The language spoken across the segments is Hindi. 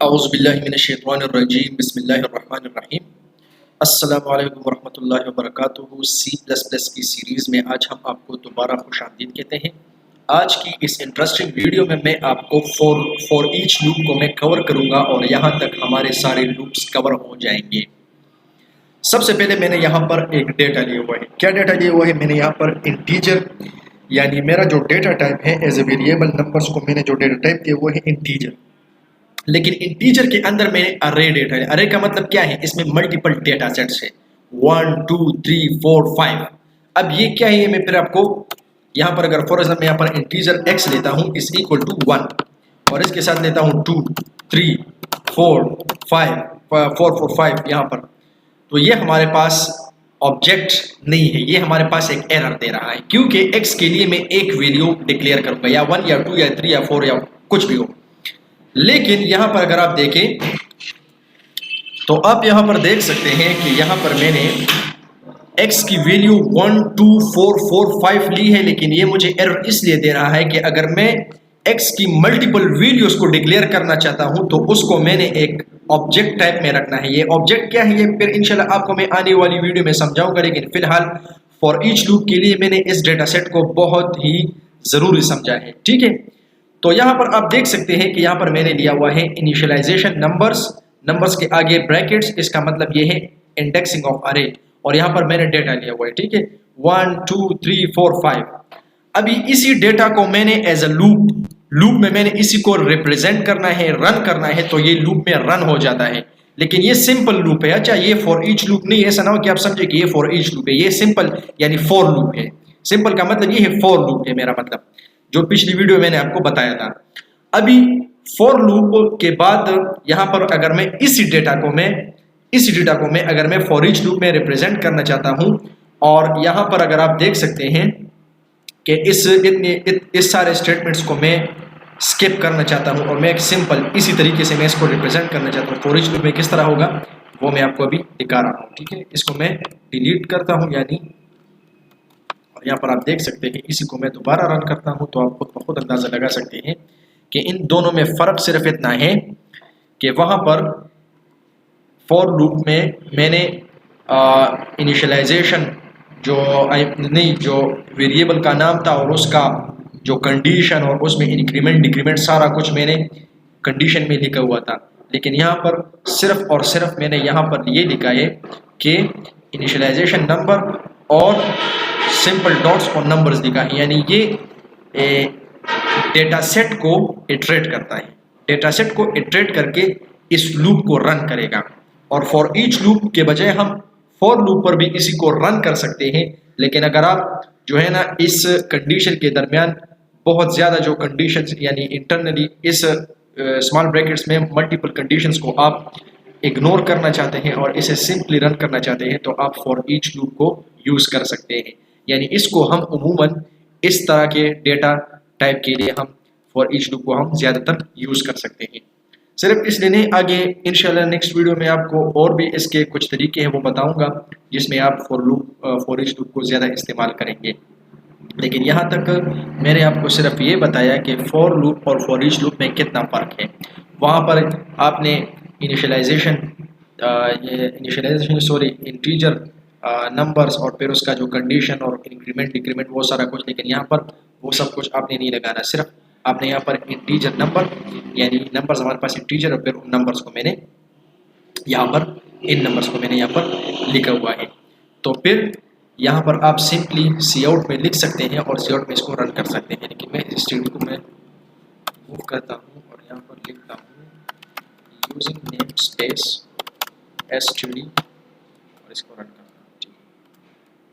औज़ुबिल्लाहिमिनश्शैतानिर्रजीम बिस्मिल्लाहिर्रहमानिर्रहीम। अस्सलामु अलैकुम वरहमतुल्लाहि वबरकातुहू। C++ की सीरीज़ में आज हम आपको दोबारा खुशामदीद कहते हैं। आज की इस इंटरेस्टिंग वीडियो में मैं आपको फॉर ईच लूप को मैं कवर करूँगा और यहाँ तक हमारे सारे लूप्स कवर हो जाएंगे। सबसे पहले मैंने यहाँ पर एक डेटा लिया हुआ है। क्या डेटा लिया हुआ है? मैंने यहाँ पर इंटीजर यानी मेरा जो डेटा टाइप है एज ए वेरिएबल नंबर्स को मैंने जो डेटा टाइप दिया हुआ है इंटीजर, लेकिन इंटीजर के अंदर मैंने अरे डेटा है। अरे का मतलब क्या है? इसमें मल्टीपल डेटा सेट्स है 1 2 3 4 5। अब ये क्या है? मैं फिर आपको यहाँ पर अगर फॉर एग्जाम्पल यहाँ पर इंटीजर x लेता हूँ इज इक्वल टू 1 और इसके साथ लेता हूँ 2 3 4 5 4 4 5 यहाँ पर, तो ये हमारे पास ऑब्जेक्ट नहीं है, ये हमारे पास एक एरर दे रहा है क्योंकि x के लिए मैं एक वैल्यू डिक्लेयर करूंगा या 1 या 2 या 3 या 4 या कुछ भी हो। लेकिन यहां पर अगर आप देखें तो आप यहां पर देख सकते हैं कि यहां पर मैंने x की वैल्यू 1 2 4 4 5 ली है, लेकिन ये मुझे एरर इसलिए दे रहा है कि अगर मैं x की मल्टीपल वैल्यूज को डिक्लेयर करना चाहता हूं तो उसको मैंने एक ऑब्जेक्ट टाइप में रखना है। ये ऑब्जेक्ट क्या है ये फिर इंशाल्लाह आपको मैं आने वाली वीडियो में समझाऊंगा, लेकिन फिलहाल फॉर ईच लूप के लिए मैंने इस डेटा सेट को बहुत ही जरूरी समझा है। ठीक है, तो यहाँ पर आप देख सकते हैं कि यहाँ पर मैंने लिया हुआ है इनिशियलाइजेशन नंबर्स, नंबर्स के आगे ब्रैकेट्स, इसका मतलब ये है इंडेक्सिंग ऑफ अरे, और यहाँ पर मैंने डेटा लिया हुआ है। ठीक है, 1 2 3 4 5। अभी इसी डेटा को मैंने एज अ लूप में मैंने इसी को रिप्रेजेंट करना है, रन करना है, तो ये लूप में रन हो जाता है। लेकिन ये सिंपल लूप है। अच्छा, ये फॉर ईच लूप नहीं, ऐसा ना हो कि आप समझे कि ये फॉर ईच लूप है। ये सिंपल यानी फॉर लूप है। सिंपल का मतलब ये है फॉर लूप है, मेरा मतलब जो पिछली वीडियो मैंने आपको बताया था। अभी फॉर लूप के बाद यहाँ पर अगर मैं इसी डेटा को मैं अगर मैं फॉर ईच लूप में रिप्रेजेंट करना चाहता हूँ, और यहाँ पर अगर आप देख सकते हैं कि इस सारे स्टेटमेंट्स को मैं स्किप करना चाहता हूँ और मैं एक सिंपल इसी तरीके से मैं इसको रिप्रेजेंट करना चाहता हूँ। फॉर ईच लूप में किस तरह होगा वो मैं आपको अभी दिखा रहा हूँ। ठीक है, इसको मैं डिलीट करता हूँ यानी, और यहाँ पर आप देख सकते हैं कि इसी को मैं दोबारा रन करता हूँ तो आप खुद ब खुद अंदाजा लगा सकते हैं कि इन दोनों में फ़र्क सिर्फ इतना है कि वहाँ पर फॉर लूप में मैंने इनिशियलाइजेशन जो वेरिएबल का नाम था और उसका जो कंडीशन और उसमें इंक्रीमेंट डिक्रीमेंट सारा कुछ मैंने कंडीशन में लिखा हुआ था, लेकिन यहाँ पर सिर्फ और सिर्फ मैंने यहाँ पर ये लिखा है कि इनिशियलाइजेशन नंबर और सिंपल डॉट्स और नंबर्स लिखा है, यानी ये डेटा सेट को इटरेट करता है। डेटा सेट को इटरेट करके इस लूप को रन करेगा, और फॉर ईच लूप के बजाय हम फॉर लूप पर भी इसी को रन कर सकते हैं। लेकिन अगर आप जो है ना इस कंडीशन के दरमियान बहुत ज़्यादा जो कंडीशंस यानी इंटरनली इस स्मॉल ब्रैकेट्स में मल्टीपल कंडीशंस को आप इग्नोर करना चाहते हैं और इसे सिंपली रन करना चाहते हैं तो आप फॉर ईच लूप को यूज़ कर सकते हैं। यानी इसको हम उमूमन इस तरह के डेटा टाइप के लिए हम फॉर ईच लूप को हम ज़्यादातर यूज़ कर सकते हैं। सिर्फ इसलिए नहीं, आगे इंशाल्लाह नेक्स्ट वीडियो में आपको और भी इसके कुछ तरीके हैं वो बताऊंगा जिसमें आप फॉर ईच लूप को ज़्यादा इस्तेमाल करेंगे। लेकिन यहाँ तक मैंने आपको सिर्फ ये बताया कि फॉर लूप और फॉर ईच लूप में कितना फ़र्क है। वहाँ पर आपने इनिशियलाइजेशन इंटीजर नंबर्स और फिर उसका जो कंडीशन और इंक्रीमेंट डिक्रीमेंट वो सारा कुछ, लेकिन यहाँ पर वो सब कुछ आपने नहीं लगाना। सिर्फ आपने यहाँ पर इंटीजर नंबर यानी नंबर्स हमारे पास इंटीजर और फिर उन नंबर्स को मैंने यहाँ पर इन नंबर्स को मैंने यहाँ पर लिखा हुआ है। तो फिर यहाँ पर आप सिंपली सी आउट में लिख सकते हैं और सी आउट में इसको रन कर सकते हैं। लेकिन मैं इस स्टेट को मैं मूव करता हूँ और यहाँ पर लिखता हूँ यूजिंग नेम स्पेस std और इसको रन करता हूँ। ठीक है,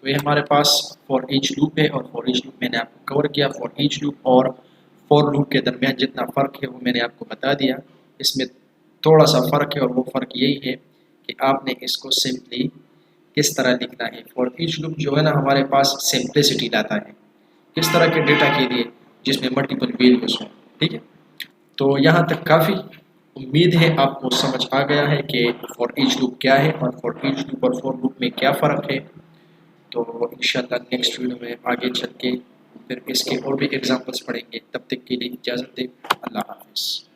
तो ये हमारे पास फॉर ईच लूप है और फॉर ईच लूप मैंने आपको कवर किया। फॉर ईच लूप और फॉर लूप के दरमियान जितना फ़र्क है वो मैंने आपको बता दिया। इसमें थोड़ा सा फ़र्क है और वो फ़र्क यही है कि आपने इसको सिंपली किस तरह लिखना है। फॉर ईच लूप जो है ना हमारे पास सिंप्लिसिटी लाता है किस तरह के डेटा के लिए जिसमें मल्टीपल वैल्यूज हों। ठीक है, तो यहाँ तक काफ़ी उम्मीद है आपको समझ आ गया है कि फॉर ईच लूप क्या है और फॉर ईच लूप और फॉर लूप में क्या फ़र्क है। तो इंशाल्लाह नेक्स्ट वीडियो में आगे चल के फिर इसके और भी एग्जांपल्स पढ़ेंगे। तब तक के लिए इजाज़त दें। अल्लाह हाफ़िज़।